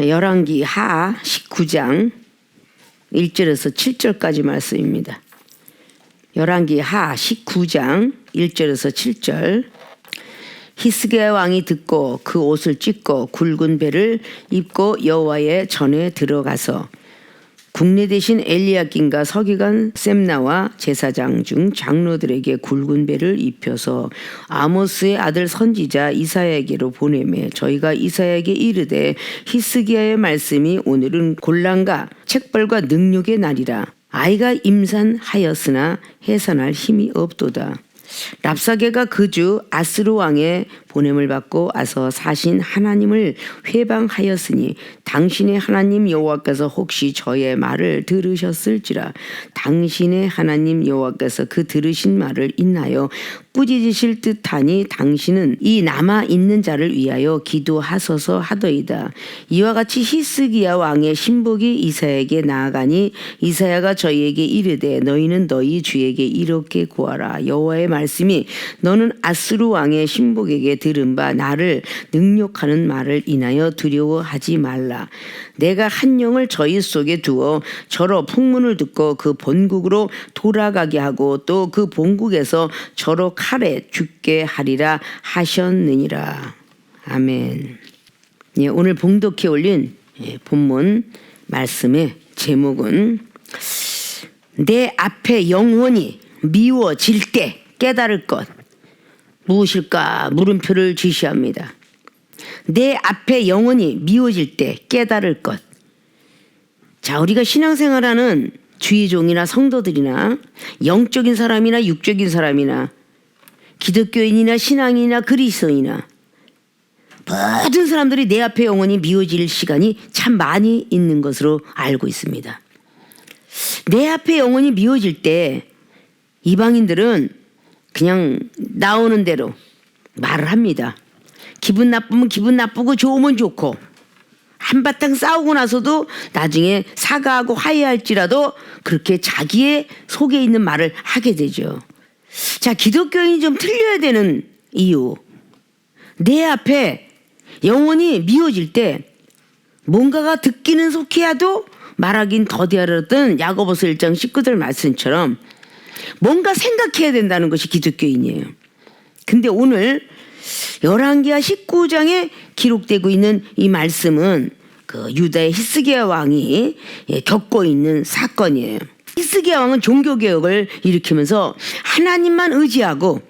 열왕기 하 19장 1절에서 7절까지 말씀입니다. 열왕기 하 19장 1절에서 7절. 히스기야 왕이 듣고 그 옷을 찢고 굵은 배를 입고 여호와의 전에 들어가서 국내 대신 엘리야김과 서기관 셈나와 제사장 중 장로들에게 굵은 배를 입혀서 아모스의 아들 선지자 이사야에게로 보내매 저희가 이사야에게 이르되 히스기야의 말씀이 오늘은 곤란과 책벌과 능욕의 날이라. 아이가 임산하였으나 해산할 힘이 없도다. 랍사게가 그 주 아스루 왕의 보냄을 받고 와서 사신 하나님을 회방하였으니 당신의 하나님 여호와께서 혹시 저의 말을 들으셨을지라. 당신의 하나님 여호와께서 그 들으신 말을 인하여 꾸짖으실 듯하니 당신은 이 남아 있는 자를 위하여 기도하소서 하더이다. 이와 같이 히스기야 왕의 신복이 이사야에게 나아가니 이사야가 저희에게 이르되 너희는 너희 주에게 이렇게 구하라. 여호와의 말씀이 너는 아스루 왕의 신복에게 들은 바 나를 능욕하는 말을 인하여 두려워하지 말라. 내가 한 영을 저희 속에 두어 저로 풍문을 듣고 그 본국으로 돌아가게 하고 또 그 본국에서 저로 칼에 죽게 하리라 하셨느니라. 아멘. 예, 오늘 봉독해 올린 본문 말씀의 제목은 내 앞에 영원히 미워질 때 깨달을 것. 무엇일까? 물음표를 지시합니다. 내 앞에 영원히 미워질 때 깨달을 것. 자, 우리가 신앙생활하는 주의종이나 성도들이나 영적인 사람이나 육적인 사람이나 기독교인이나 신앙인이나 그리스도인이나 모든 사람들이 내 앞에 영원히 미워질 시간이 참 많이 있는 것으로 알고 있습니다. 내 앞에 영원히 미워질 때 이방인들은 그냥 나오는 대로 말을 합니다. 기분 나쁘면 기분 나쁘고 좋으면 좋고 한바탕 싸우고 나서도 나중에 사과하고 화해할지라도 그렇게 자기의 속에 있는 말을 하게 되죠. 자, 기독교인이 좀 틀려야 되는 이유. 내 앞에 영원히 미워질 때 뭔가가 듣기는 속해야도 말하긴 더디하였던 야고보서 1장 19절 말씀처럼 뭔가 생각해야 된다는 것이 기독교인이에요. 근데 오늘 열왕기하 19장에 기록되고 있는 이 말씀은 그 유다의 히스기야 왕이 겪고 있는 사건이에요. 히스기야 왕은 종교개혁을 일으키면서 하나님만 의지하고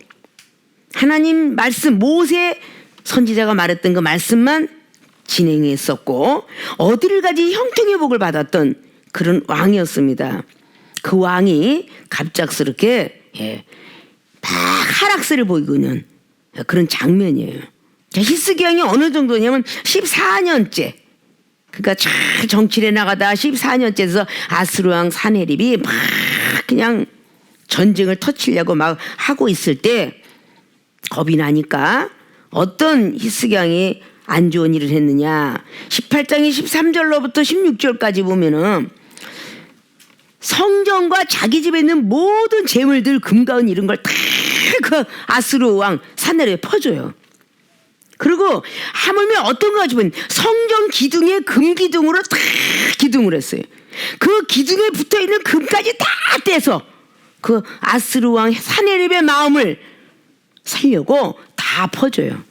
하나님 말씀 모세 선지자가 말했던 그 말씀만 진행했었고 어디를 가지 형통의 복을 받았던 그런 왕이었습니다. 그 왕이 갑작스럽게 막 하락세를 보이고 있는 그런 장면이에요. 히스기야 왕이 어느 정도냐면 14년째 그러니까 잘 정치를 나가다 14년째에서 아스루 왕 사네립이 막 그냥 전쟁을 터치려고 막 하고 있을 때 겁이 나니까 어떤 히스기야 왕이 안 좋은 일을 했느냐. 18장의 13절로부터 16절까지 보면은 성전과 자기 집에 있는 모든 재물들 금가은 이런 걸 다 그 아스루 왕 사네립에 퍼줘요. 그리고 하물며 어떤 거 가지고 성전 기둥에 금 기둥으로 다 기둥을 했어요. 그 기둥에 붙어 있는 금까지 다 떼서 그 아스루 왕 사네립의 마음을 살려고 다 퍼줘요.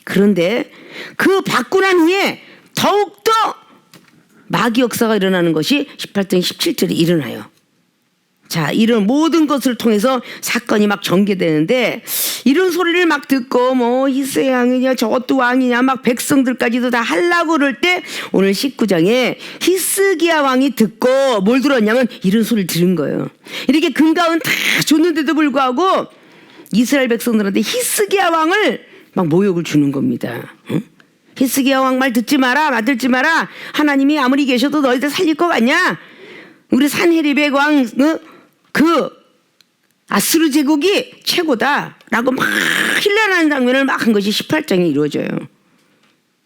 그런데 그 받고 난 후에 더욱더 마귀 역사가 일어나는 것이 18장 17절에 일어나요. 자, 이런 모든 것을 통해서 사건이 막 전개되는데 이런 소리를 막 듣고 뭐 히스기야 왕이냐 저것도 왕이냐 막 백성들까지도 다 하려고 그럴 때 오늘 19장에 히스기야 왕이 듣고 뭘 들었냐면 이런 소리를 들은 거예요. 이렇게 금가은 다 줬는데도 불구하고 이스라엘 백성들한테 히스기야 왕을 막 모욕을 주는 겁니다. 응? 히스기야 왕 말 듣지 마라, 받들지 마라. 하나님이 아무리 계셔도 너희들 살릴 것 같냐? 우리 산헤립의 왕, 그 아스루 제국이 최고다라고 막 힐난하는 장면을 막 한 것이 18장에 이루어져요.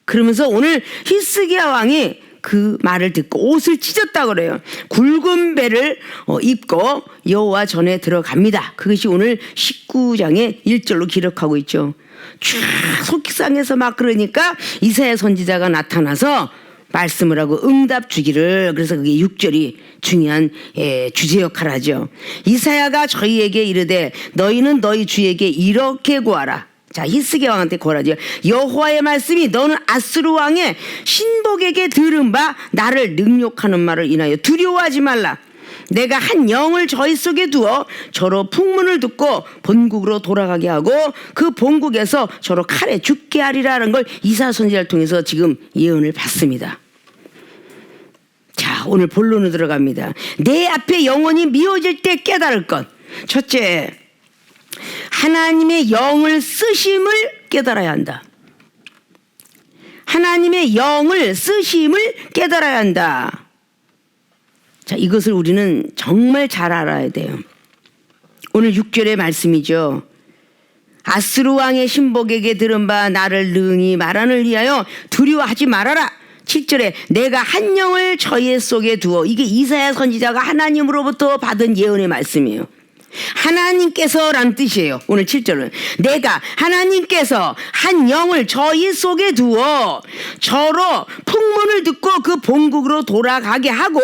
그러면서 오늘 히스기야 왕이 그 말을 듣고 옷을 찢었다 그래요. 굵은 배를 입고 여호와 전에 들어갑니다. 그것이 오늘 19장의 1절로 기록하고 있죠. 쫙 속상해서 막 그러니까 이사야 선지자가 나타나서 말씀을 하고 응답 주기를, 그래서 그게 6절이 중요한 주제 역할을 하죠. 이사야가 저희에게 이르되 너희는 너희 주에게 이렇게 구하라. 자, 히스기야 왕한테 구하라죠. 여호와의 말씀이 너는 아스루 왕의 신복에게 들은 바 나를 능욕하는 말을 인하여 두려워하지 말라. 내가 한 영을 저희 속에 두어 저로 풍문을 듣고 본국으로 돌아가게 하고 그 본국에서 저로 칼에 죽게 하리라는 걸 이사야 선지자를 통해서 지금 예언을 받습니다. 자, 오늘 본론으로 들어갑니다. 내 앞에 영혼이 미워질 때 깨달을 것. 첫째, 하나님의 영을 쓰심을 깨달아야 한다. 하나님의 영을 쓰심을 깨달아야 한다. 자, 이것을 우리는 정말 잘 알아야 돼요. 오늘 6절의 말씀이죠. 아스루 왕의 신복에게 들은 바 나를 능히 말하는 위하여 두려워하지 말아라. 7절에 내가 한 영을 저희 속에 두어, 이게 이사야 선지자가 하나님으로부터 받은 예언의 말씀이에요. 하나님께서라는 뜻이에요. 오늘 7절은 내가 하나님께서 한 영을 저희 속에 두어 저로 풍문을 듣고 그 본국으로 돌아가게 하고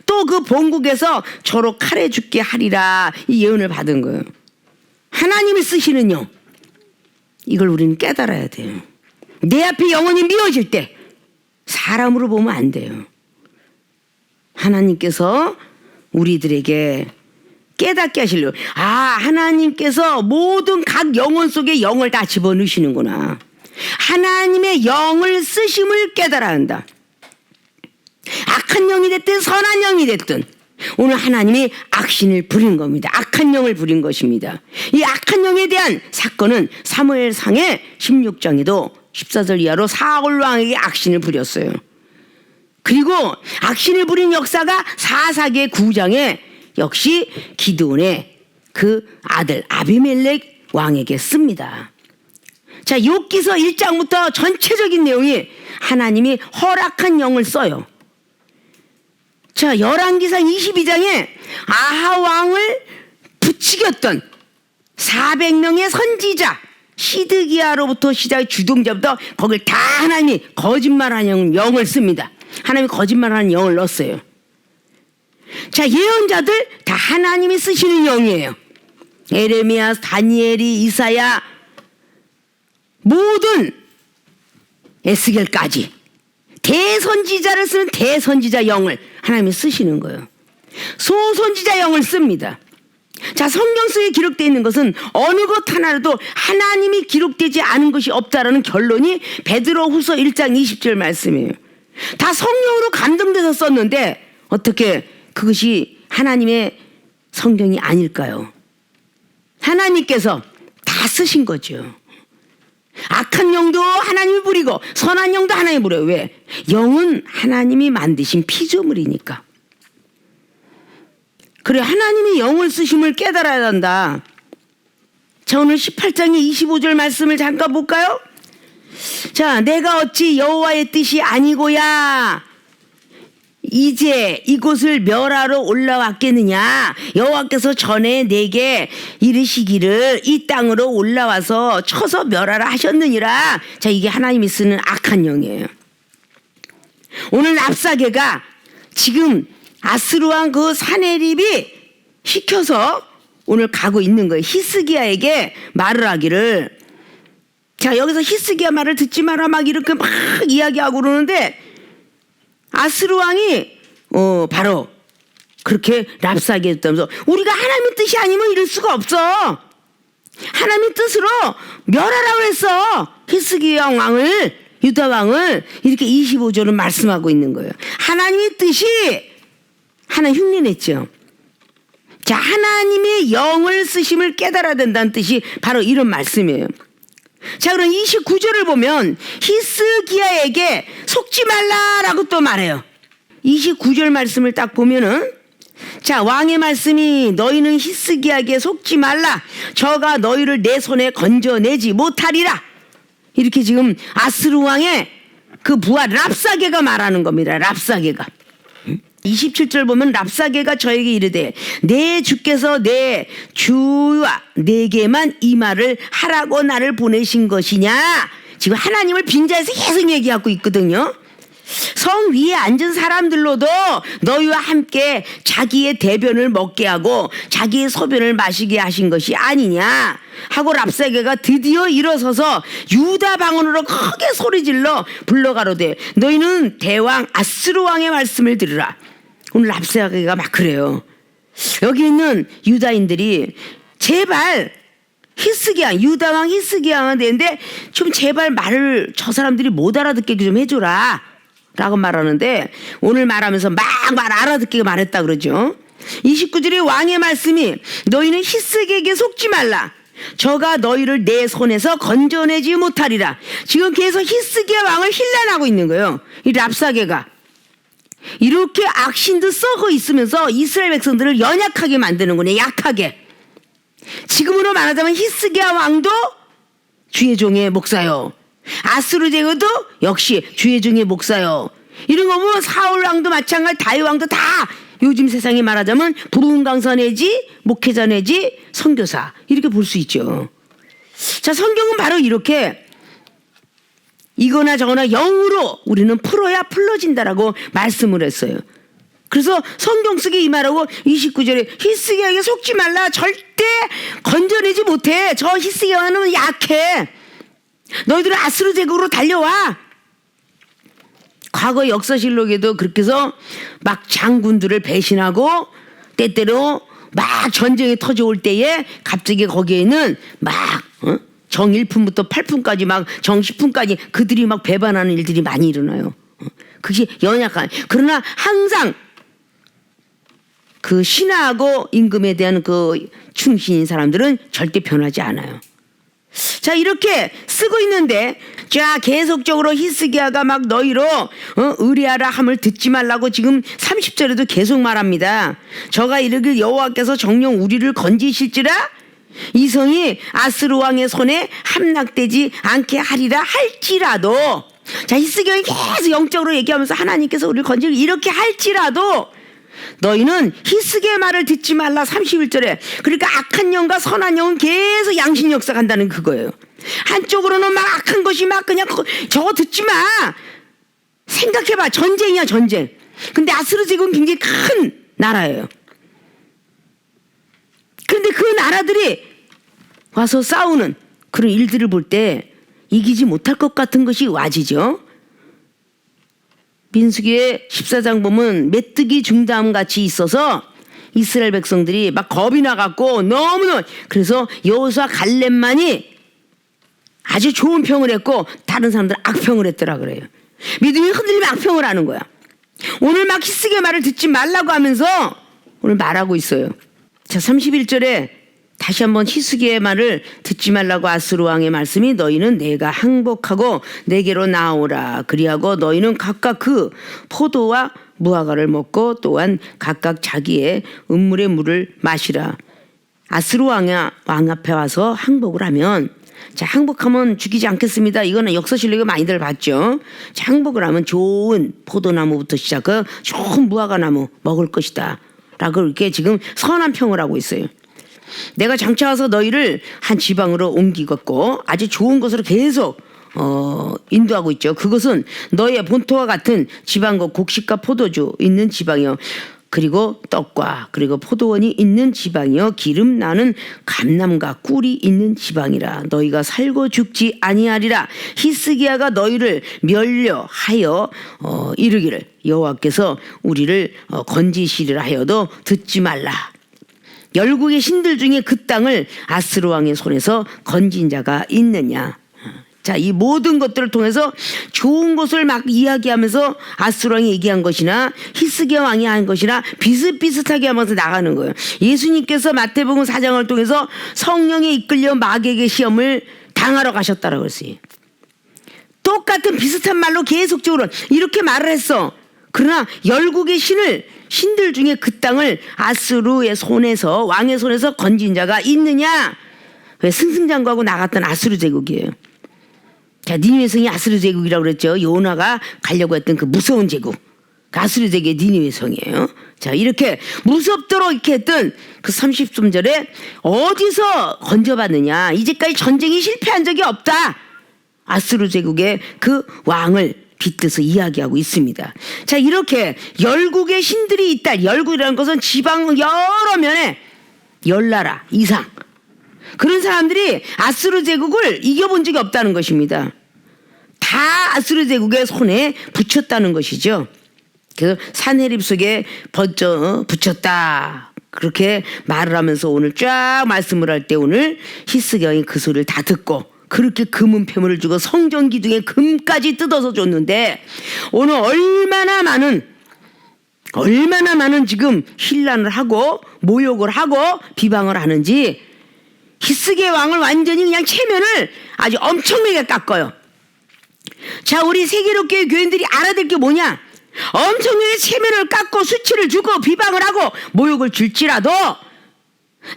또 그 본국에서 저로 칼에 죽게 하리라, 이 예언을 받은 거예요. 하나님이 쓰시는 영, 이걸 우리는 깨달아야 돼요. 내 앞에 영혼이 미워질 때 사람으로 보면 안 돼요. 하나님께서 우리들에게 깨닫게 하시려고, 하나님께서 모든 각 영혼 속에 영을 다 집어넣으시는구나. 하나님의 영을 쓰심을 깨달아야 한다. 악한 영이 됐든 선한 영이 됐든 오늘 하나님이 악신을 부린 겁니다. 악한 영을 부린 것입니다. 이 악한 영에 대한 사건은 사무엘상의 16장에도 14절 이하로 사울 왕에게 악신을 부렸어요. 그리고 악신을 부린 역사가 사사기 9장에 역시 기드온의 그 아들 아비멜렉 왕에게 씁니다. 자, 욥기서 1장부터 전체적인 내용이 하나님이 허락한 영을 써요. 자, 열왕기상 22장에 아하 왕을 부추겼던 400명의 선지자 시드기야로부터 시작해 주동자부터 거길 다 하나님이 거짓말하는 영을 씁니다. 하나님이 거짓말하는 영을 넣었어요. 자, 예언자들 다 하나님이 쓰시는 영이에요. 에레미야, 다니엘이, 이사야, 모든 에스겔까지 대선지자를 쓰는 대선지자 영을 하나님이 쓰시는 거예요. 소선지자 영을 씁니다. 자, 성경 속에 기록되어 있는 것은 어느 것 하나라도 하나님이 기록되지 않은 것이 없다라는 결론이 베드로후서 1장 20절 말씀이에요. 다 성령으로 감동돼서 썼는데 어떻게 그것이 하나님의 성경이 아닐까요? 하나님께서 다 쓰신 거죠. 악한 영도 하나님이 부리고 선한 영도 하나님이 부려요. 왜? 영은 하나님이 만드신 피조물이니까. 그래, 하나님이 영을 쓰심을 깨달아야 한다. 자, 오늘 18장의 25절 말씀을 잠깐 볼까요? 자, 내가 어찌 여호와의 뜻이 아니고야 이제 이곳을 멸하러 올라왔겠느냐. 여호와께서 전에 내게 이르시기를 이 땅으로 올라와서 쳐서 멸하라 하셨느니라. 자, 이게 하나님이 쓰는 악한 영이에요. 오늘 랍사게가 지금 아스루 왕 그 사네립이 시켜서 오늘 가고 있는 거예요. 히스기야에게 말을 하기를. 자, 여기서 히스기야 말을 듣지 마라 막 이렇게 막 이야기하고 그러는데 아스루 왕이 바로 그렇게 랍사게 했다면서 우리가 하나님의 뜻이 아니면 이럴 수가 없어. 하나님의 뜻으로 멸하라고 했어. 히스기야 왕을, 유다 왕을. 이렇게 25절은 말씀하고 있는 거예요. 하나님의 뜻이 하나님 흉내냈죠. 자, 하나님의 영을 쓰심을 깨달아야 된다는 뜻이 바로 이런 말씀이에요. 자, 그럼 29절을 보면 히스기야에게 속지 말라라고 또 말해요. 29절 말씀을 딱 보면은, 자, 왕의 말씀이 너희는 히스기야에게 속지 말라. 저가 너희를 내 손에 건져내지 못하리라. 이렇게 지금 아스루 왕의 그 부하 랍사게가 말하는 겁니다. 랍사게가. 27절 보면 랍사게가 저에게 이르되 내 주께서 내 주와 내게만 이 말을 하라고 나를 보내신 것이냐. 지금 하나님을 빈자에서 계속 얘기하고 있거든요. 성 위에 앉은 사람들로도 너희와 함께 자기의 대변을 먹게 하고 자기의 소변을 마시게 하신 것이 아니냐 하고 랍사게가 드디어 일어서서 유다 방언으로 크게 소리질러 불러가로되 너희는 대왕 아스루 왕의 말씀을 들으라. 오늘 랍사게가 막 그래요. 여기 있는 유다인들이 제발 히스기야 유다 왕 히스기야가 되는데 좀 제발 말을 저 사람들이 못 알아듣게 좀 해줘라 라고 말하는데 오늘 말하면서 막 말 알아듣게 말했다 그러죠. 29절에 왕의 말씀이 너희는 히스기에게 속지 말라. 저가 너희를 내 손에서 건져내지 못하리라. 지금 계속 히스기야 왕을 힐난하고 있는 거예요. 이 랍사게가 이렇게 악신도 썩어 있으면서 이스라엘 백성들을 연약하게 만드는군요. 약하게. 지금으로 말하자면 히스기야 왕도 주의 종의 목사요. 아스루 제국도 역시 주의 종의 목사요. 이런 거 보면 사울 왕도 마찬가지, 다윗 왕도 다 요즘 세상에 말하자면 부흥 강사 내지 목회자 내지 선교사 이렇게 볼 수 있죠. 자, 성경은 바로 이렇게 이거나 저거나 영으로 우리는 풀어야 풀어진다라고 말씀을 했어요. 그래서 성경 속에 이 말하고 29절에 히스기야에게 속지 말라. 절대 건져내지 못해. 저 히스기야는 약해. 너희들은 아스루 제국으로 달려와. 과거 역사실록에도 그렇게 해서 막 장군들을 배신하고 때때로 막 전쟁이 터져올 때에 갑자기 거기에는 막 정 1품부터 8품까지 막 정 10품까지 그들이 막 배반하는 일들이 많이 일어나요. 그게 연약한. 그러나 항상 그 신하하고 임금에 대한 그 충신인 사람들은 절대 변하지 않아요. 자, 이렇게 쓰고 있는데 자, 계속적으로 히스기야가 막 너희로 의뢰하라 함을 듣지 말라고 지금 30절에도 계속 말합니다. 저가 이르길 여호와께서 정녕 우리를 건지실지라 이 성이 아스루 왕의 손에 함락되지 않게 하리라 할지라도. 자, 히스기야가 계속 영적으로 얘기하면서 하나님께서 우리를 건지를 이렇게 할지라도 너희는 히스기야의 말을 듣지 말라. 31절에. 그러니까 악한 영과 선한 영은 계속 양심 역사간다는 그거예요. 한쪽으로는 막 악한 것이 막 그냥 저거 듣지 마. 생각해봐. 전쟁이야, 전쟁. 근데 아스루 제국은 굉장히 큰 나라예요. 그런데 그 나라들이 와서 싸우는 그런 일들을 볼 때 이기지 못할 것 같은 것이 와지죠. 민수기의 14장 보면 메뚜기 중담 같이 있어서 이스라엘 백성들이 막 겁이 나갖고 너무너무 그래서 여호수아 갈렙만이 아주 좋은 평을 했고 다른 사람들은 악평을 했더라 그래요. 믿음이 흔들리면 악평을 하는 거야. 오늘 막 히스기야 말을 듣지 말라고 하면서 오늘 말하고 있어요. 자, 31절에 다시 한번 히스기야의 말을 듣지 말라고 아스루 왕의 말씀이 너희는 내가 항복하고 내게로 나오라. 그리하고 너희는 각각 그 포도와 무화과를 먹고 또한 각각 자기의 음물의 물을 마시라. 아스루 왕 앞에 와서 항복을 하면 자, 항복하면 죽이지 않겠습니다. 이거는 역사실력에 많이들 봤죠. 자, 항복을 하면 좋은 포도나무부터 시작해 좋은 무화과나무 먹을 것이다 라고 이렇게 지금 선한 평을 하고 있어요. 내가 장차 와서 너희를 한 지방으로 옮기겠고 아주 좋은 곳으로 계속 인도하고 있죠. 그것은 너희의 본토와 같은 지방과 곡식과 포도주 있는 지방이요. 그리고 떡과 그리고 포도원이 있는 지방이요. 기름 나는 감람과 꿀이 있는 지방이라. 너희가 살고 죽지 아니하리라. 히스기야가 너희를 멸려하여 이르기를 여호와께서 우리를 건지시리라 하여도 듣지 말라. 열국의 신들 중에 그 땅을 아스루 왕의 손에서 건진 자가 있느냐. 자, 이 모든 것들을 통해서 좋은 것을 막 이야기하면서 아스루 왕이 얘기한 것이나 히스기야 왕이 한 것이나 비슷비슷하게 하면서 나가는 거예요. 예수님께서 마태복음 4장을 통해서 성령에 이끌려 마귀에게 시험을 당하러 가셨다라고 그랬어요. 똑같은 비슷한 말로 계속적으로 이렇게 말을 했어. 그러나 열국의 신들 중에 그 땅을 아스루의 손에서 왕의 손에서 건진 자가 있느냐? 왜 승승장구하고 나갔던 아스루 제국이에요. 자, 니느웨 성이 아수르 제국이라고 그랬죠. 요나가 가려고 했던 그 무서운 제국. 그 아수르 제국의 니느웨 성이에요. 자, 이렇게 무섭도록 이렇게 했던 그 33절에 어디서 건져받느냐. 이제까지 전쟁이 실패한 적이 없다. 아수르 제국의 그 왕을 빗대서 이야기하고 있습니다. 자, 이렇게 열국의 신들이 있다. 열국이라는 것은 지방 여러 면에 10나라 이상. 그런 사람들이 아수르 제국을 이겨본 적이 없다는 것입니다. 다 아수르 제국의 손에 붙였다는 것이죠. 그래서 산헤립 속에 붙였다. 그렇게 말을 하면서 오늘 쫙 말씀을 할 때 오늘 히스기야이 그 소리를 다 듣고 그렇게 금은 폐물을 주고 성전 기둥에 금까지 뜯어서 줬는데 오늘 얼마나 많은 지금 힐난을 하고 모욕을 하고 비방을 하는지 히스기야 왕을 완전히 그냥 체면을 아주 엄청나게 깎아요. 자, 우리 세계롭게 교인들이 알아야 될 게 뭐냐? 엄청나게 체면을 깎고 수치를 주고 비방을 하고 모욕을 줄지라도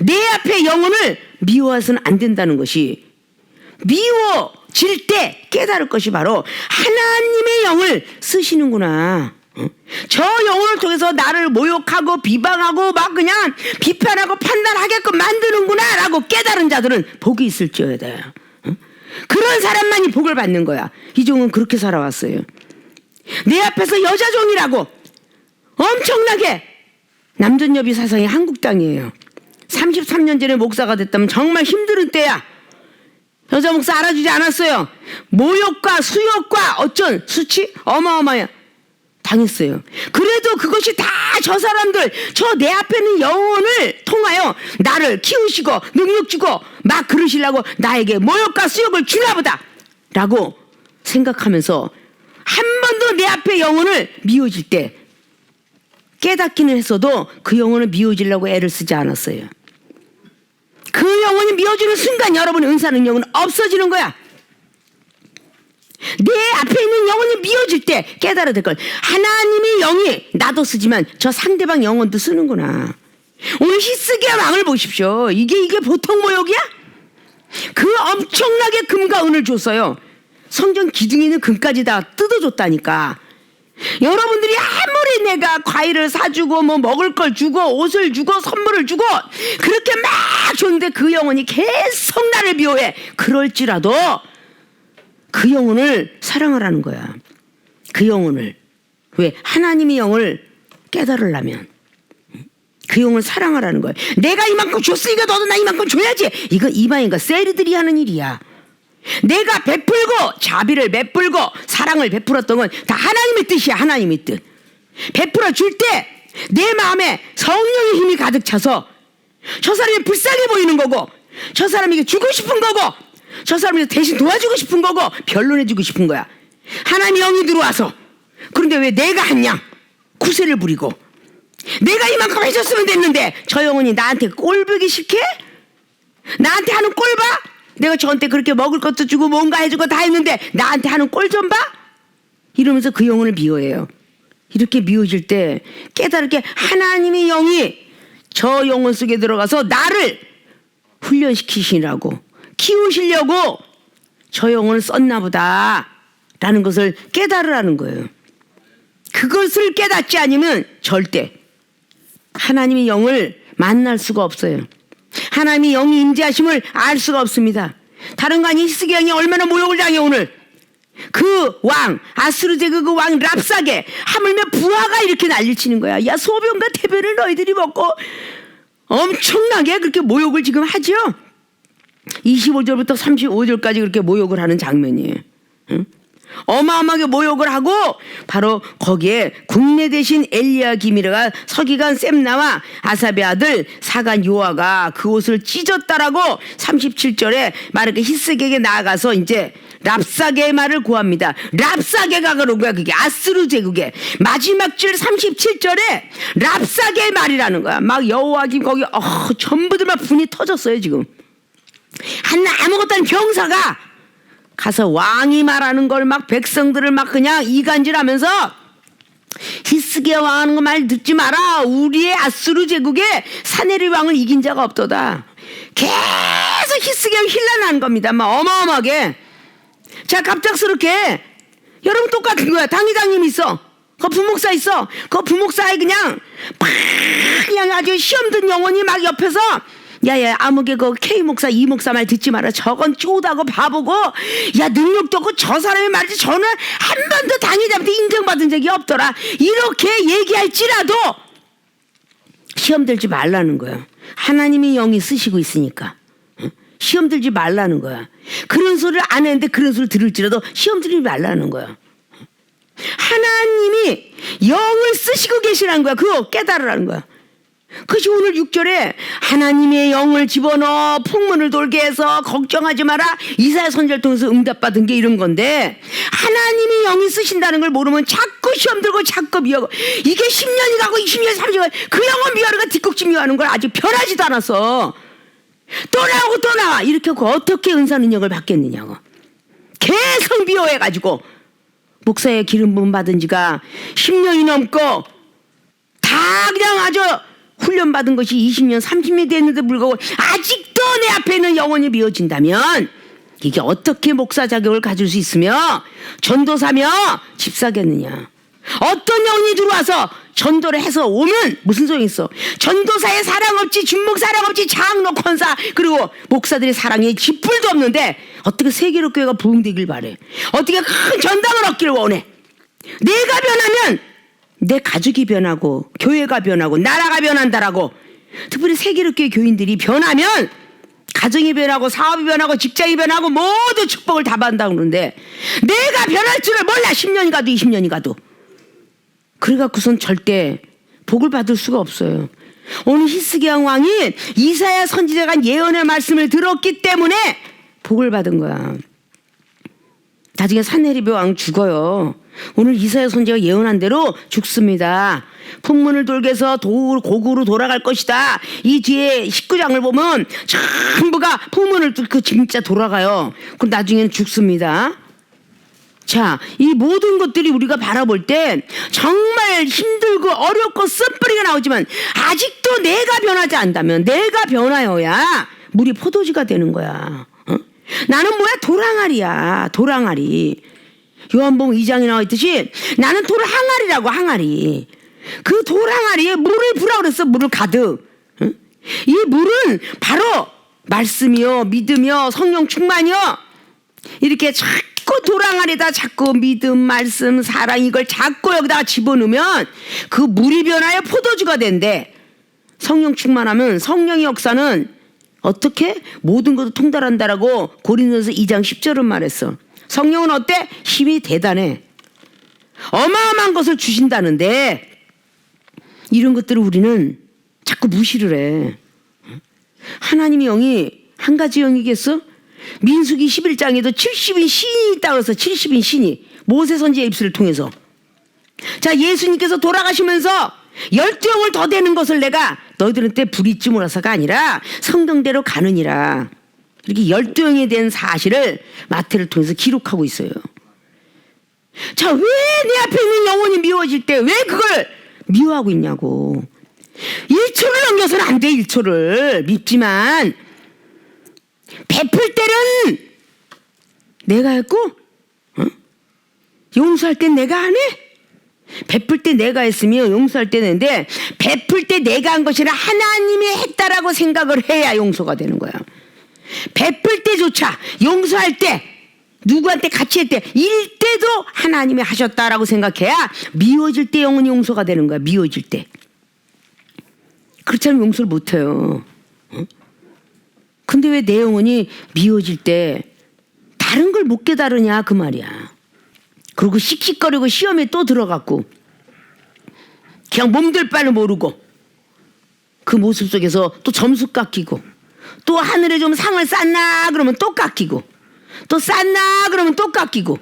내 앞에 영혼을 미워해서는 안 된다는 것이, 미워질 때 깨달을 것이 바로 하나님의 영을 쓰시는구나. 저 영혼을 통해서 나를 모욕하고 비방하고 막 그냥 비판하고 판단하게끔 만드는구나 라고 깨달은 자들은 복이 있을지어다. 그런 사람만이 복을 받는 거야. 이종은 그렇게 살아왔어요. 내 앞에서 여자종이라고 엄청나게 남존여비 사상이 한국 땅이에요. 33년 전에 목사가 됐다면 정말 힘든 때야. 여자 목사 알아주지 않았어요. 모욕과 수욕과 어쩐 수치 어마어마해 당했어요. 그래도 그것이 다 저 사람들, 저 내 앞에 있는 영혼을 통하여 나를 키우시고 능력 주고 막 그러시려고 나에게 모욕과 수욕을 주나 보다 라고 생각하면서 한 번도 내 앞에 영혼을 미워질 때 깨닫기는 했어도 그 영혼을 미워지려고 애를 쓰지 않았어요. 그 영혼이 미워지는 순간 여러분의 은사 능력은 없어지는 거야. 내 앞에 있는 영혼이 미워질 때 깨달아야 될 걸. 하나님의 영이 나도 쓰지만 저 상대방 영혼도 쓰는구나. 오늘 히스기야 왕을 보십시오. 이게 보통 모욕이야? 그 엄청나게 금과 은을 줬어요. 성전 기둥에 있는 금까지 다 뜯어줬다니까. 여러분들이 아무리 내가 과일을 사주고 뭐 먹을 걸 주고 옷을 주고 선물을 주고 그렇게 막 줬는데 그 영혼이 계속 나를 미워해. 그럴지라도 그 영혼을 사랑하라는 거야. 그 영혼을. 왜? 하나님의 영을 깨달으려면 그 영혼을 사랑하라는 거야. 내가 이만큼 줬으니까 너도 나 이만큼 줘야지. 이거 이방인과 세리들이 하는 일이야. 내가 베풀고 자비를 베풀고 사랑을 베풀었던 건 다 하나님의 뜻이야. 하나님의 뜻. 베풀어 줄 때 내 마음에 성령의 힘이 가득 차서 저 사람이 불쌍해 보이는 거고 저 사람에게 주고 싶은 거고 저 사람을 대신 도와주고 싶은 거고 변론해주고 싶은 거야. 하나님의 영이 들어와서. 그런데 왜 내가 한양 구세를 부리고 내가 이만큼 해줬으면 됐는데 저 영혼이 나한테 꼴보기 싫게? 나한테 하는 꼴 봐? 내가 저한테 그렇게 먹을 것도 주고 뭔가 해주고 다 했는데 나한테 하는 꼴 좀 봐? 이러면서 그 영혼을 미워해요. 이렇게 미워질 때 깨달게 하나님의 영이 저 영혼 속에 들어가서 나를 훈련시키시라고 키우시려고 저 영혼을 썼나 보다 라는 것을 깨달으라는 거예요. 그것을 깨닫지 않으면 절대 하나님의 영을 만날 수가 없어요. 하나님의 영이 임재하심을 알 수가 없습니다. 다른 거 아니 히스기야 왕이 얼마나 모욕을 당해 오늘. 그 왕 아수르 제국 그 왕 랍사게 하물며 부하가 이렇게 난리치는 거야. 야 소변과 태변을 너희들이 먹고 엄청나게 그렇게 모욕을 지금 하죠. 25절부터 35절까지 그렇게 모욕을 하는 장면이에요. 응? 어마어마하게 모욕을 하고 바로 거기에 국내 대신 엘리야김이라가 서기관 셈나와 아삽의 아들 사간 요아가 그 옷을 찢었다라고 37절에 말하게 히스기야에게 나아가서 이제 랍사게의 말을 구합니다. 랍사게가 그런 거야. 그게 아수르 제국의 마지막 줄 37절에 랍사게의 말이라는 거야. 막 여호와김 거기 전부들 막 분이 터졌어요 지금. 아무것도 아닌 병사가 가서 왕이 말하는 걸 막 백성들을 막 그냥 이간질하면서 히스기야 왕 하는 거 말 듣지 마라. 우리의 아수르 제국의 사네립 왕을 이긴 자가 없도다. 계속 히스기야 힐난하는 겁니다. 막 어마어마하게. 자, 갑작스럽게 여러분 똑같은 거야. 당회장님 있어. 그 부목사 있어. 그 부목사에 그냥 팍 그냥 아주 시험 든 영혼이 막 옆에서 야야 아무개 그 K 목사 이 목사 말 듣지 마라. 저건 쪼다고 바보고 야 능력도 없고 저 사람의 말이지 저는 한 번도 당회장한테 인정받은 적이 없더라. 이렇게 얘기할지라도 시험 들지 말라는 거야. 하나님이 영이 쓰시고 있으니까 시험 들지 말라는 거야. 그런 소리를 안 했는데 그런 소리를 들을지라도 시험 들지 말라는 거야. 하나님이 영을 쓰시고 계시라는 거야. 그거 깨달으라는 거야. 그것이 오늘 6절에 하나님의 영을 집어넣어 풍문을 돌게 해서 걱정하지 마라. 이사야 선지자를 통해서 응답받은 게 이런 건데 하나님이 영이 쓰신다는 걸 모르면 자꾸 시험 들고 자꾸 미워하고 이게 10년이 가고 20년 30년 가고 그 영혼 미워하는 거 뒷꼭지 미워하는 걸 아직 변하지도 않았어. 또 나오고 또 나와. 이렇게 하고 어떻게 은사 능력을 받겠느냐고. 계속 미워해가지고 목사의 기름 부음 받은 지가 10년이 넘고 다 그냥 아주 훈련 받은 것이 20년 30년이 됐는데 불구하고 아직도 내 앞에 있는 영혼이 미워진다면 이게 어떻게 목사 자격을 가질 수 있으며 전도사며 집사겠느냐. 어떤 영혼이 들어와서 전도를 해서 오면 무슨 소용이 있어. 전도사의 사랑 없지 준목 사랑 없지 장로 권사 그리고 목사들의 사랑에 쥐뿔도 없는데 어떻게 세계로 교회가 부흥되길 바래. 어떻게 큰 전당을 얻기를 원해. 내가 변하면 내 가족이 변하고 교회가 변하고 나라가 변한다라고. 특별히 세계로 교회 교인들이 변하면 가정이 변하고 사업이 변하고 직장이 변하고 모두 축복을 다 받는다고 그러는데 내가 변할 줄을 몰라. 10년이 가도 20년이 가도. 그래갖고선 절대 복을 받을 수가 없어요. 오늘 히스기야 왕이 이사야 선지자가 예언의 말씀을 들었기 때문에 복을 받은 거야. 나중에 산헤립의 왕 죽어요. 오늘 이사야 선지자가 예언한 대로 죽습니다. 풍문을 돌게 해서 고구로 돌아갈 것이다. 이 뒤에 19장을 보면 전부가 풍문을 뚫고 진짜 돌아가요. 그럼 나중에는 죽습니다. 자, 이 모든 것들이 우리가 바라볼 때 정말 힘들고 어렵고 쓴뿌리가 나오지만 아직도 내가 변하지 않다면 내가 변하여야 물이 포도주가 되는 거야. 어? 나는 뭐야? 도랑아리야. 도랑아리. 요한복음 2장에 나와 있듯이 나는 돌항아리라고. 항아리. 그 돌항아리에 물을 부으라고 그랬어. 물을 가득. 어? 이 물은 바로 말씀이요 믿음이요 성령 충만이요. 이렇게 자꾸 도랑아리에다 자꾸 믿음 말씀 사랑 이걸 자꾸 여기다가 집어넣으면 그 물이 변하여 포도주가 된대. 성령 충만하면 성령의 역사는 어떻게 모든 것을 통달한다라고 고린도서 2장 10절은 말했어. 성령은 어때? 힘이 대단해. 어마어마한 것을 주신다는데 이런 것들을 우리는 자꾸 무시를 해. 하나님의 영이 한 가지 영이겠어? 민수기 11장에도 70인 신이 있다고 해서 70인 신이 모세 선지의 입술을 통해서. 자, 예수님께서 돌아가시면서 12영을 더 되는 것을 내가 너희들한테 부리지 몰아서가 아니라 성경대로 가느니라. 이렇게 12영에 대한 사실을 마태를 통해서 기록하고 있어요. 자, 왜 내 앞에 있는 영혼이 미워질 때 왜 그걸 미워하고 있냐고. 1초를 넘겨서는 안 돼. 1초를 밉지만 베풀 때는 내가 했고 용서할 땐 내가 안 해. 베풀 때 내가 했으면 용서할 때는 했는데 베풀 때 내가 한 것이라 하나님이 했다라고 생각을 해야 용서가 되는 거야. 베풀 때조차 용서할 때 누구한테 같이 할 때 일 때도 하나님이 하셨다라고 생각해야 미워질 때 영원히 용서가 되는 거야. 미워질 때. 그렇지 않으면 용서를 못해요. 근데 왜 내 영혼이 미워질 때 다른 걸 못 깨달으냐 그 말이야. 그리고 씩씩거리고 시험에 또 들어갔고 그냥 몸둘 바를 모르고 그 모습 속에서 또 점수 깎이고 또 하늘에 좀 상을 쌌나 그러면 또 깎이고 또 쌌나 그러면 또 깎이고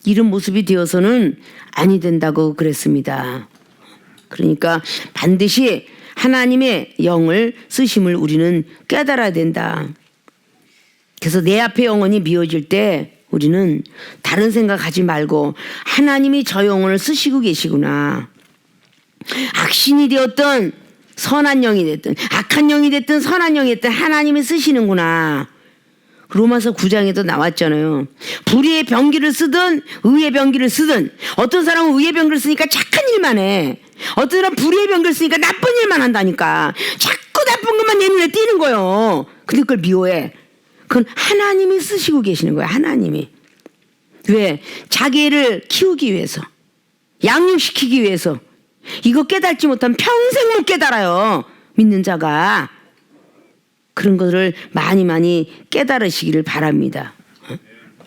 이런 모습이 되어서는 아니 된다고 그랬습니다. 그러니까 반드시 하나님의 영을 쓰심을 우리는 깨달아야 된다. 그래서 내 앞에 영혼이 미워질 때 우리는 다른 생각하지 말고 하나님이 저 영혼을 쓰시고 계시구나. 악신이 되었든 선한 영이 됐든 악한 영이 됐든 선한 영이 됐든 하나님이 쓰시는구나. 로마서 9장에도 나왔잖아요. 불의의 병기를 쓰든 의의 병기를 쓰든 어떤 사람은 의의 병기를 쓰니까 착한 일만 해. 어떤 사람은 불의의 병기를 쓰니까 나쁜 일만 한다니까. 자꾸 나쁜 것만 내 눈에 띄는 거예요. 근데 그걸 미워해. 그건 하나님이 쓰시고 계시는 거예요. 하나님이. 왜? 자기 애를 키우기 위해서, 양육시키기 위해서. 이거 깨닫지 못하면 평생 못 깨달아요. 믿는 자가. 그런 것을 많이 깨달으시기를 바랍니다.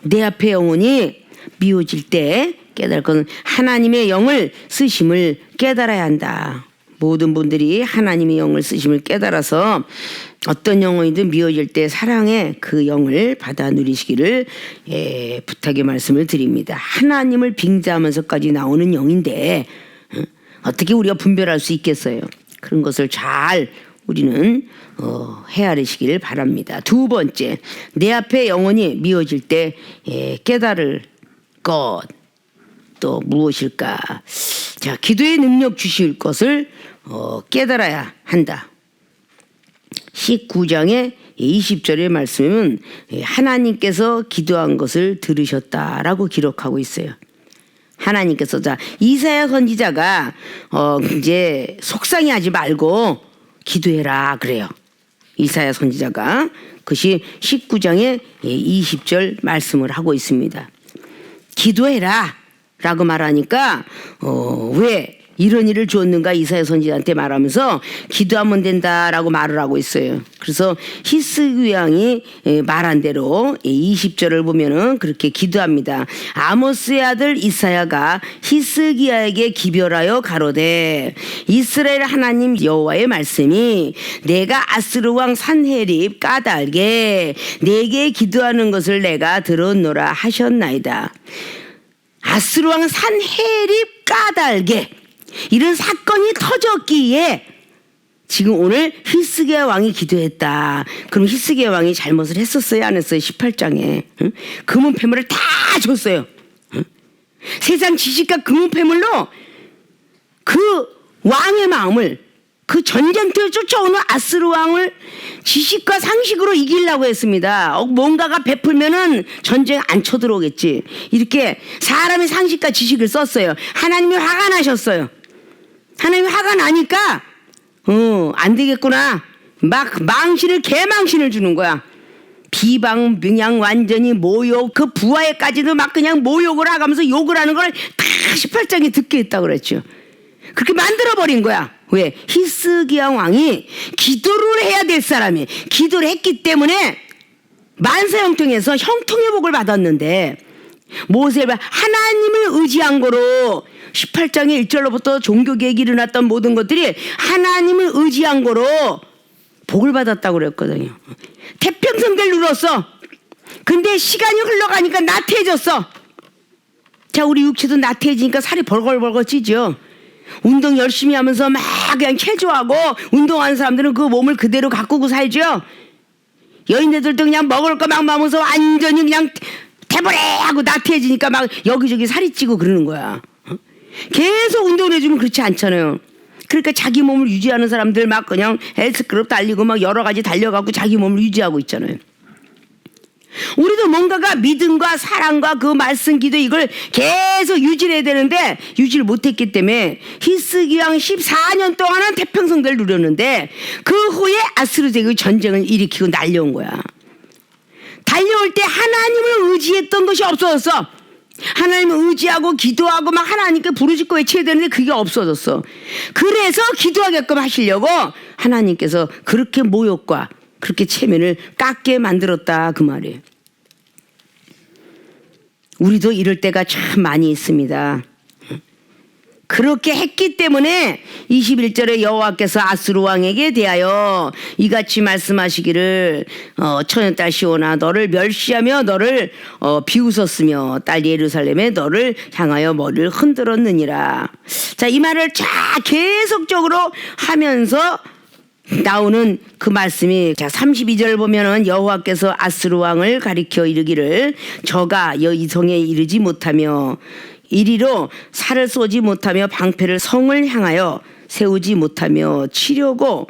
내 앞에 영혼이 미워질 때 깨달을 것은 하나님의 영을 쓰심을 깨달아야 한다. 모든 분들이 하나님의 영을 쓰심을 깨달아서 어떤 영혼이든 미워질 때 사랑의 그 영을 받아 누리시기를 부탁의 말씀을 드립니다. 하나님을 빙자하면서까지 나오는 영인데 어떻게 우리가 분별할 수 있겠어요? 그런 것을 잘 우리는 헤아리시기를 바랍니다. 두 번째, 내 앞에 영혼이 미워질 때 깨달을 것 또 무엇일까? 자, 기도의 능력 주실 것을 깨달아야 한다. 19장의 20절의 말씀은 하나님께서 기도한 것을 들으셨다라고 기록하고 있어요. 하나님께서. 자, 이사야 선지자가 이제 속상해하지 말고 기도해라 그래요. 이사야 선지자가. 그것이 19장의 20절 말씀을 하고 있습니다. 기도해라 라고 말하니까 왜 이런 일을 주었는가 이사야 선지자한테 말하면서 기도하면 된다라고 말을 하고 있어요. 그래서 히스기 왕이 말한 대로 20절을 보면은 그렇게 기도합니다. 아모스의 아들 이사야가 히스기야에게 기별하여 가로되 이스라엘 하나님 여호와의 말씀이 내가 아스르 왕 산헤립 까닭에 내게 기도하는 것을 내가 들었노라 하셨나이다. 아스르 왕 산헤립 까닭에 이런 사건이 터졌기에 지금 오늘 히스기야 왕이 기도했다. 그럼 히스기야 왕이 잘못을 했었어요? 안 했어요? 18장에 응? 금은 패물을 다 줬어요. 응? 세상 지식과 금은 패물로 그 왕의 마음을, 그 전쟁터에 쫓아오는 아스르 왕을 지식과 상식으로 이기려고 했습니다. 뭔가가 베풀면은 전쟁 안 쳐들어오겠지. 이렇게 사람의 상식과 지식을 썼어요. 하나님이 화가 나셨어요. 하나님이 화가 나니까 안 되겠구나. 막 망신을, 개망신을 주는 거야. 비방, 그냥 완전히 모욕, 그 부하에까지도 막 그냥 모욕을 하면서 욕을 하는 걸 다 18장에 듣게 했다고 그랬죠. 그렇게 만들어버린 거야. 왜? 히스기야 왕이 기도를 해야 될 사람이 기도를 했기 때문에 만사형통에서 형통의 복을 받았는데, 모세가 하나님을 의지한 거로 18장의 1절로부터 종교개혁이 일어났던 모든 것들이 하나님을 의지한 거로 복을 받았다고 그랬거든요. 태평성대를 누렸어. 근데 시간이 흘러가니까 나태해졌어. 자, 우리 육체도 나태해지니까 살이 벌벌벌 찌죠. 운동 열심히 하면서 막 그냥 체조하고 운동하는 사람들은 그 몸을 그대로 가꾸고 살죠. 여인들도 그냥 먹을 거 막 먹으면서 완전히 그냥 태보레하고 나태해지니까 막 여기저기 살이 찌고 그러는 거야. 계속 운동을 해주면 그렇지 않잖아요. 그러니까 자기 몸을 유지하는 사람들 막 그냥 헬스클럽 달리고 막 여러 가지 달려가고 자기 몸을 유지하고 있잖아요. 우리도 뭔가가 믿음과 사랑과 그 말씀 기도 이걸 계속 유지를 해야 되는데 유지를 못했기 때문에 히스기야 왕 14년 동안은 태평성대를 누렸는데 그 후에 아스르 제국이 전쟁을 일으키고 날려온 거야. 달려올 때 하나님을 의지했던 것이 없어졌어. 하나님을 의지하고 기도하고 막 하나님께 부르짖고 외쳐야 되는데 그게 없어졌어. 그래서 기도하게끔 하시려고 하나님께서 그렇게 모욕과 그렇게 체면을 깎게 만들었다 그 말이에요. 우리도 이럴 때가 참 많이 있습니다. 그렇게 했기 때문에 21절에 여호와께서 아스루 왕에게 대하여 이같이 말씀하시기를 처녀딸 시온아 너를 멸시하며 너를 비웃었으며 딸 예루살렘에 너를 향하여 머리를 흔들었느니라. 자, 이 말을 쫙 계속적으로 하면서 나오는 그 말씀이, 자 32절 보면은 여호와께서 아스루 왕을 가리켜 이르기를 저가 이 성에 이르지 못하며 이리로 살을 쏘지 못하며 방패를 성을 향하여 세우지 못하며 치려고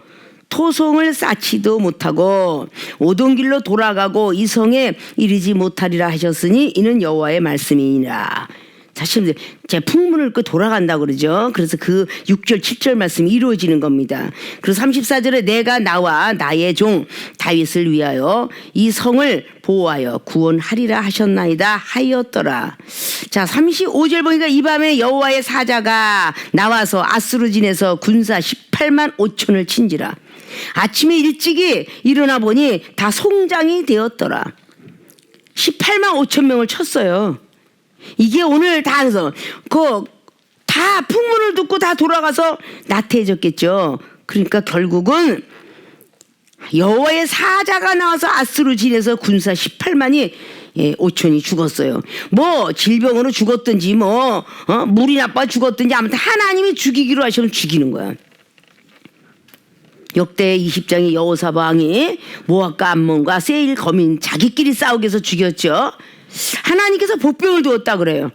토송을 쌓지도 못하고 오던 길로 돌아가고 이 성에 이르지 못하리라 하셨으니 이는 여호와의 말씀이니라. 사실 제 풍문을 끄 돌아간다 그러죠. 그래서 그 6절 7절 말씀이 이루어지는 겁니다. 그래서 34절에 내가 나와 나의 종 다윗을 위하여 이 성을 보호하여 구원하리라 하셨나이다 하였더라. 자, 35절 보니까 이 밤에 여호와의 사자가 나와서 아스루진에서 군사 18만 5천을 친지라. 아침에 일찍이 일어나 보니 다 송장이 되었더라. 18만 5천 명을 쳤어요. 이게 오늘 다 해서 다 풍문을 듣고 다 돌아가서 나태해졌겠죠. 그러니까 결국은 여호와의 사자가 나와서 아스루진에서 군사 18만이 5천이 죽었어요. 뭐 질병으로 죽었든지 물이 나빠 죽었든지 아무튼 하나님이 죽이기로 하시면 죽이는 거야. 역대 20장의 여호사밧 왕이 모압과 암몬과 세일 거민 자기끼리 싸우게 해서 죽였죠. 하나님께서 복병을 두었다 그래요.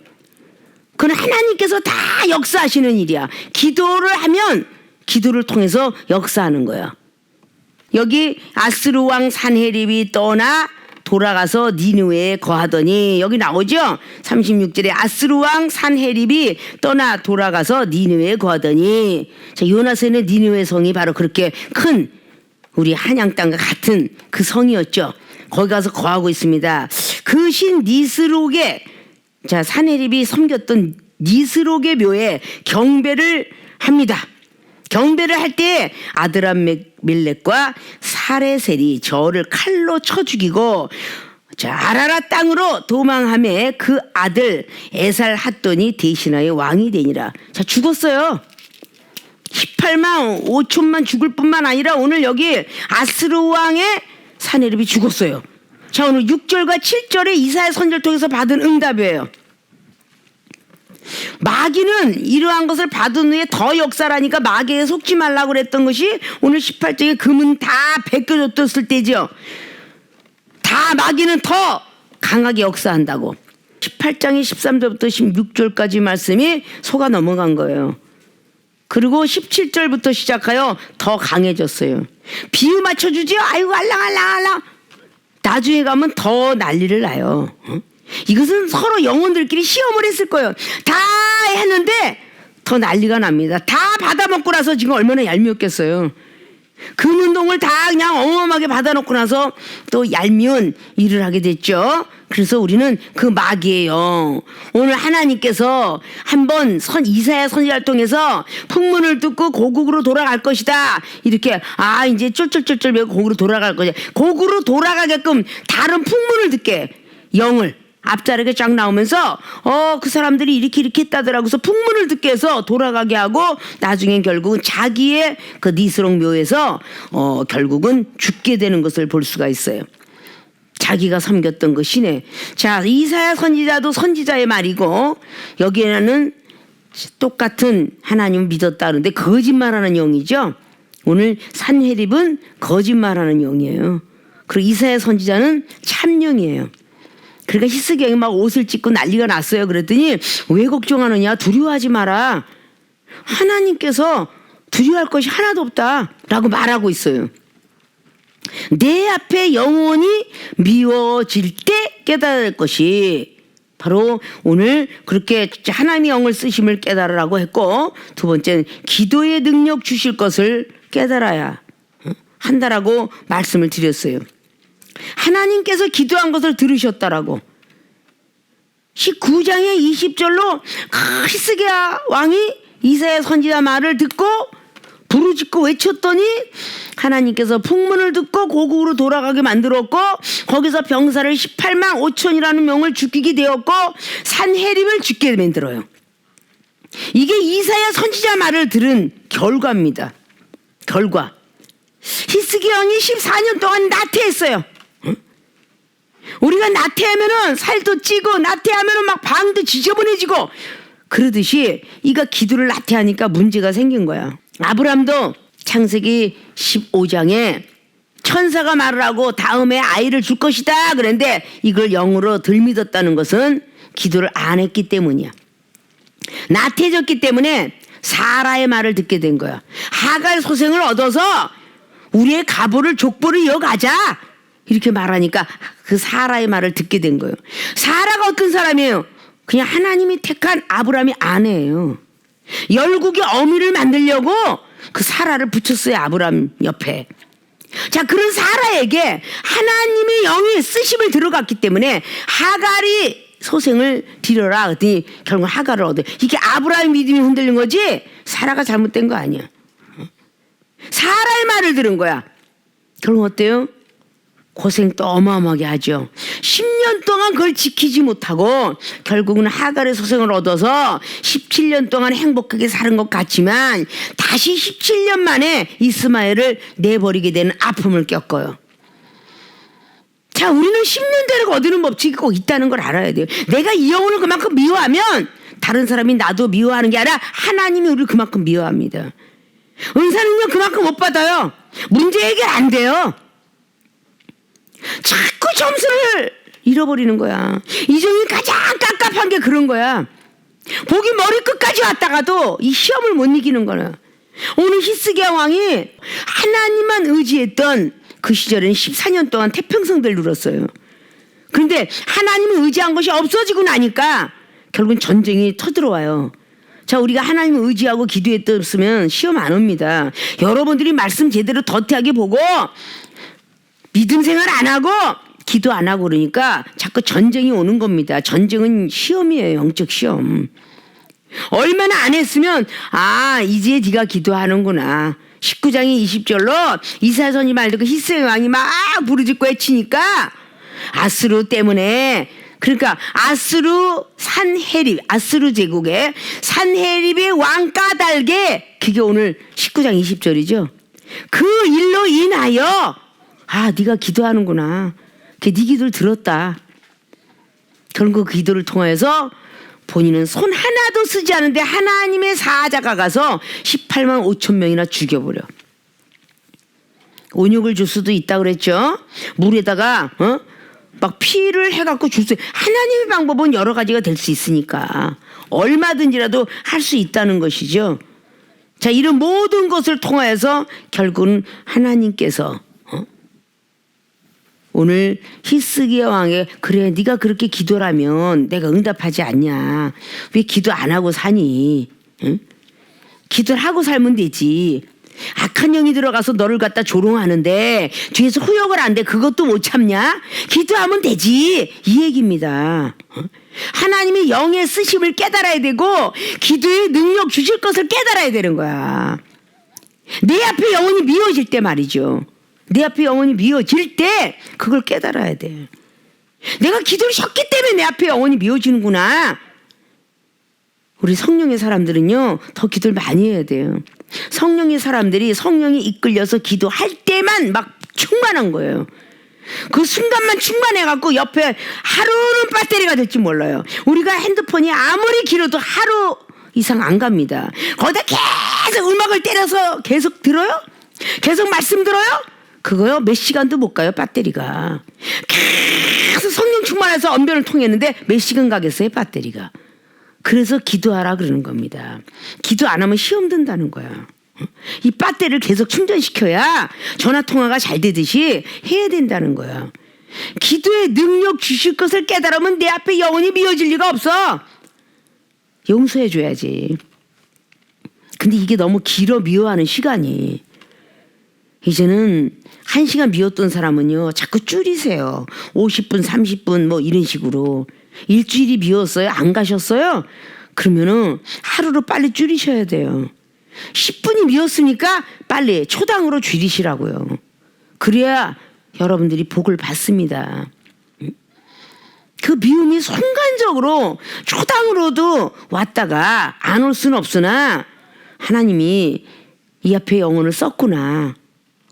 그건 하나님께서 다 역사하시는 일이야. 기도를 하면 기도를 통해서 역사하는 거야. 여기 아스루 왕 산헤립이 떠나 돌아가서 니느웨에 거하더니 여기 나오죠. 36절에 아스루 왕 산헤립이 떠나 돌아가서 니느웨에 거하더니 자, 요나서의 니느웨 성이 바로 그렇게 큰 우리 한양 땅과 같은 그 성이었죠. 거기 가서 거하고 있습니다. 그 신 니스록의 자 산헤립이 섬겼던 니스록의 묘에 경배를 합니다. 경배를 할 때 아드람멜렉과 사레셀이 저를 칼로 쳐 죽이고 자 아라라 땅으로 도망하며 그 아들 에살 핫돈이 대신하여 왕이 되니라. 자 죽었어요. 18만 5천만 죽을 뿐만 아니라 오늘 여기 아스루 왕의 산헤립이 죽었어요. 자 오늘 6절과 7절에 이사야 선지자를 통해서 받은 응답이에요. 마귀는 이러한 것을 받은 후에 더 역사라니까 마귀에 속지 말라고 그랬던 것이 오늘 18장에 금은 다 벗겨졌을 때죠. 다 마귀는 더 강하게 역사한다고. 18장의 13절부터 16절까지 말씀이 속아 넘어간 거예요. 그리고 17절부터 시작하여 더 강해졌어요. 비유 맞춰주지요. 아이고 알랑알랑알랑. 나중에 가면 더 난리를 나요. 이것은 서로 영혼들끼리 시험을 했을 거예요. 다 했는데 더 난리가 납니다. 다 받아먹고 나서 지금 얼마나 얄미웠겠어요. 금운동을 다 그냥 어마어마하게 받아놓고 나서 또 얄미운 일을 하게 됐죠. 그래서 우리는 그 마귀예요. 오늘 하나님께서 한번 이사야 선지자를 통해서 풍문을 듣고 고국으로 돌아갈 것이다. 이렇게 이제 쫄쫄쫄쫄 매고 고국으로 돌아갈 것이다. 고국으로 돌아가게끔 다른 풍문을 듣게 영을 앞자락에 쫙 나오면서 그 사람들이 이렇게 했다더라고 해서 풍문을 듣게 해서 돌아가게 하고 나중엔 결국은 자기의 그 니스록 묘에서 결국은 죽게 되는 것을 볼 수가 있어요. 자기가 섬겼던 그 신에. 자 이사야 선지자도 선지자의 말이고 여기에는 똑같은 하나님을 믿었다 그러는데 거짓말하는 영이죠. 오늘 산헤립은 거짓말하는 영이에요. 그리고 이사야 선지자는 참영이에요. 그러니까 히스기야가 막 옷을 찢고 난리가 났어요. 그랬더니 왜 걱정하느냐, 두려워하지 마라. 하나님께서 두려워할 것이 하나도 없다라고 말하고 있어요. 내 앞에 영원히 미워질 때 깨달을 것이 바로 오늘 그렇게 하나님의 영을 쓰심을 깨달으라고 했고, 두 번째는 기도의 능력 주실 것을 깨달아야 한다라고 말씀을 드렸어요. 하나님께서 기도한 것을 들으셨다라고. 19장의 20절로 히스기야 왕이 이사야 선지자 말을 듣고 부르짖고 외쳤더니 하나님께서 풍문을 듣고 고국으로 돌아가게 만들었고, 거기서 병사를 18만 5천이라는 명을 죽이게 되었고 산헤립을 죽게 만들어요. 이게 이사야 선지자 말을 들은 결과입니다. 결과. 히스기야 왕이 14년 동안 나태했어요. 우리가 나태하면은 살도 찌고 나태하면은 막 방도 지저분해지고 그러듯이 이가 기도를 나태하니까 문제가 생긴 거야. 아브람도 창세기 15장에 천사가 말을 하고 다음에 아이를 줄 것이다 그랬는데 이걸 영으로 덜 믿었다는 것은 기도를 안 했기 때문이야. 나태해졌기 때문에 사라의 말을 듣게 된 거야. 하갈 소생을 얻어서 우리의 가보를 족보를 이어가자 이렇게 말하니까 그 사라의 말을 듣게 된 거예요. 사라가 어떤 사람이에요? 그냥 하나님이 택한 아브라함의 아내예요. 열국의 어미를 만들려고 그 사라를 붙였어요. 아브라함 옆에. 자, 그런 사라에게 하나님의 영이 쓰심을 들어갔기 때문에 하갈이 소생을 드려라 그랬더니 결국 하갈을 얻어요. 이게 아브라함의 믿음이 흔들린 거지 사라가 잘못된 거 아니야. 사라의 말을 들은 거야. 결국 어때요? 고생 또 어마어마하게 하죠. 10년 동안 그걸 지키지 못하고 결국은 하갈의 소생을 얻어서 17년 동안 행복하게 사는 것 같지만 다시 17년 만에 이스마엘을 내버리게 되는 아픔을 겪어요. 자, 우리는 10년대를 거두는 법칙이 꼭 있다는 걸 알아야 돼요. 내가 이 영혼을 그만큼 미워하면 다른 사람이 나도 미워하는 게 아니라 하나님이 우리를 그만큼 미워합니다. 은사는요 그만큼 못 받아요. 문제 해결 안 돼요. 자꾸 점수를 잃어버리는 거야. 이 점이 가장 깝깝한 게 그런 거야. 복이 머리끝까지 왔다가도 이 시험을 못 이기는 거야. 오늘 히스기야 왕이 하나님만 의지했던 그 시절엔 14년 동안 태평성대를 누렸어요. 그런데 하나님을 의지한 것이 없어지고 나니까 결국은 전쟁이 터들어와요. 자, 우리가 하나님을 의지하고 기도했었으면 시험 안 옵니다. 여러분들이 말씀 제대로 덧하게 보고 믿음 생활 안 하고 기도 안 하고 그러니까 자꾸 전쟁이 오는 겁니다. 전쟁은 시험이에요. 영적 시험. 얼마나 안 했으면 이제 네가 기도하는구나. 19장의 20절로 이사야 선지 말도 그 히스의 왕이 막 부르짖고 외치니까 아스루 때문에 그러니까 아스루 산헤립 아스루 제국의 산헤립의 왕 까닭에 그게 오늘 19장 20절이죠. 그 일로 인하여 네가 기도하는구나. 네 기도를 들었다. 결국 그 기도를 통해서 본인은 손 하나도 쓰지 않은데 하나님의 사자가 가서 18만 5천 명이나 죽여버려. 온육을 줄 수도 있다고 그랬죠. 물에다가 막 피를 해갖고 줄 수. 하나님의 방법은 여러 가지가 될 수 있으니까 얼마든지라도 할 수 있다는 것이죠. 자, 이런 모든 것을 통하여서 결국은 하나님께서 오늘 히스기야 왕에 그래 네가 그렇게 기도라면 내가 응답하지 않냐. 왜 기도 안 하고 사니? 응? 기도를 하고 살면 되지. 악한 영이 들어가서 너를 갖다 조롱하는데 뒤에서 후욕을 안 돼. 그것도 못 참냐? 기도하면 되지. 이 얘기입니다. 하나님이 영의 쓰심을 깨달아야 되고 기도의 능력 주실 것을 깨달아야 되는 거야. 내 앞에 영혼이 미워질 때 말이죠. 내 앞에 영혼이 미워질 때 그걸 깨달아야 돼. 내가 기도를 쉬었기 때문에 내 앞에 영혼이 미워지는구나. 우리 성령의 사람들은요 더 기도를 많이 해야 돼요. 성령의 사람들이 성령이 이끌려서 기도할 때만 막 충만한 거예요. 그 순간만 충만해갖고 옆에 하루는 배터리가 될지 몰라요. 우리가 핸드폰이 아무리 길어도 하루 이상 안 갑니다. 거기다 계속 음악을 때려서 계속 들어요? 계속 말씀 들어요? 그거요 몇 시간도 못 가요. 배터리가 계속 성령 충만해서 언변을 통했는데 몇 시간 가겠어요 배터리가. 그래서 기도하라 그러는 겁니다. 기도 안 하면 시험 든다는 거야. 이 배터리를 계속 충전시켜야 전화통화가 잘 되듯이 해야 된다는 거야. 기도의 능력 주실 것을 깨달으면 내 앞에 영혼이 미워질 리가 없어. 용서해 줘야지. 근데 이게 너무 길어. 미워하는 시간이. 이제는 1시간 미웠던 사람은요 자꾸 줄이세요. 50분 30분 뭐 이런 식으로. 일주일이 미웠어요? 안 가셨어요? 그러면은 하루로 빨리 줄이셔야 돼요. 10분이 미웠으니까 빨리 초당으로 줄이시라고요. 그래야 여러분들이 복을 받습니다. 그 미움이 순간적으로 초당으로도 왔다가 안 올 수는 없으나 하나님이 이 앞에 영혼을 썼구나.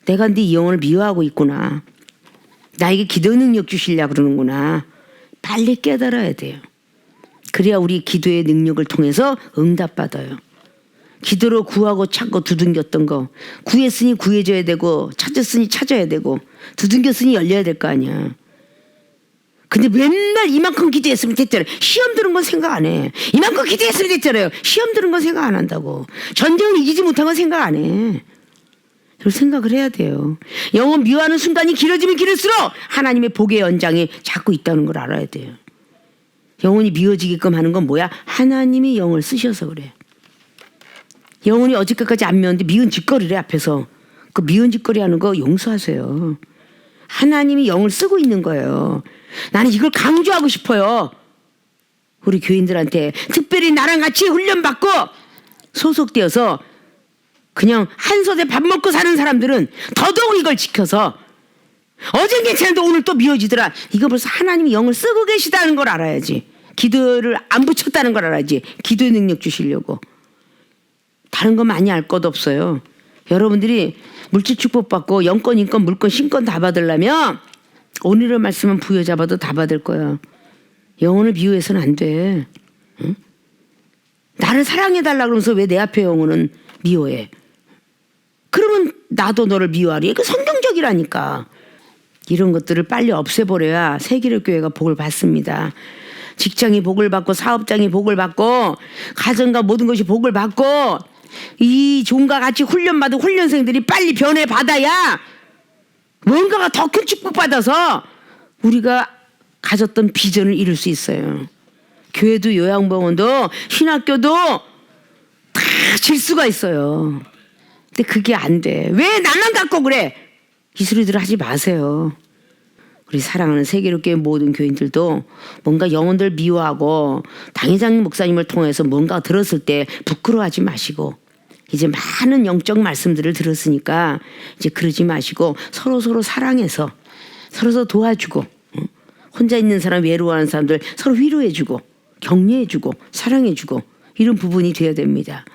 내가 네 이 영혼을 미워하고 있구나. 나에게 기도 능력 주시려고 그러는구나. 빨리 깨달아야 돼요. 그래야 우리 기도의 능력을 통해서 응답받아요. 기도로 구하고 찾고 두둥겼던 거 구했으니 구해줘야 되고 찾았으니 찾아야 되고 두둥겼으니 열려야 될 거 아니야. 근데 맨날 이만큼 기도했으면 됐잖아요. 시험 드는 건 생각 안 해. 이만큼 기도했으면 됐잖아요. 시험 드는 건 생각 안 한다고. 전쟁을 이기지 못한 건 생각 안 해. 그걸 생각을 해야 돼요. 영혼 미워하는 순간이 길어지면 길을수록 하나님의 복의 연장이 자꾸 있다는 걸 알아야 돼요. 영혼이 미워지게끔 하는 건 뭐야? 하나님이 영을 쓰셔서 그래. 영혼이 어저께까지 안 미웠는데 미운 짓거리래 앞에서. 그 미운 짓거리 하는 거 용서하세요. 하나님이 영을 쓰고 있는 거예요. 나는 이걸 강조하고 싶어요. 우리 교인들한테 특별히 나랑 같이 훈련받고 소속되어서 그냥 한솥에 밥 먹고 사는 사람들은 더더욱 이걸 지켜서 어젠 괜찮은데 오늘 또 미워지더라. 이거 벌써 하나님이 영을 쓰고 계시다는 걸 알아야지. 기도를 안 붙였다는 걸 알아야지. 기도의 능력 주시려고. 다른 거 많이 알 것 없어요. 여러분들이 물질 축복받고 영권, 인권, 물권, 신권 다 받으려면 오늘의 말씀은 부여잡아도 다 받을 거야. 영혼을 미워해서는 안 돼. 응? 나를 사랑해달라 그러면서 왜 내 앞에 영혼은 미워해? 그러면 나도 너를 미워하리. 이거 성경적이라니까. 이런 것들을 빨리 없애버려야 세기력교회가 복을 받습니다. 직장이 복을 받고 사업장이 복을 받고 가정과 모든 것이 복을 받고 이 종과 같이 훈련받은 훈련생들이 빨리 변해받아야 뭔가가 더 큰 축복받아서 우리가 가졌던 비전을 이룰 수 있어요. 교회도 요양병원도 신학교도 다 질수가 있어요. 근데 그게 안 돼. 왜 나만 갖고 그래? 이 소리들 하지 마세요. 우리 사랑하는 세계로교회 모든 교인들도 뭔가 영혼들 미워하고 당회장 목사님을 통해서 뭔가 들었을 때 부끄러워하지 마시고 이제 많은 영적 말씀들을 들었으니까 이제 그러지 마시고 서로 사랑해서 서로 도와주고 혼자 있는 사람 외로워하는 사람들 서로 위로해주고 격려해주고 사랑해주고 이런 부분이 되어야 됩니다.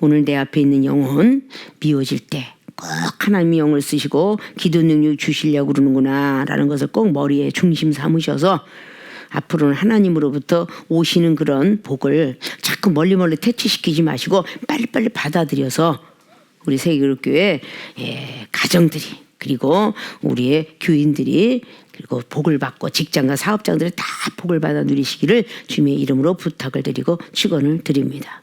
오늘 내 앞에 있는 영혼 미워질 때 꼭 하나님이 영을 쓰시고 기도 능력 주시려고 그러는구나 라는 것을 꼭 머리에 중심 삼으셔서 앞으로는 하나님으로부터 오시는 그런 복을 자꾸 멀리 퇴치시키지 마시고 빨리빨리 받아들여서 우리 세계교회 가정들이 그리고 우리의 교인들이 그리고 복을 받고 직장과 사업장들이 다 복을 받아 누리시기를 주님의 이름으로 부탁을 드리고 축원을 드립니다.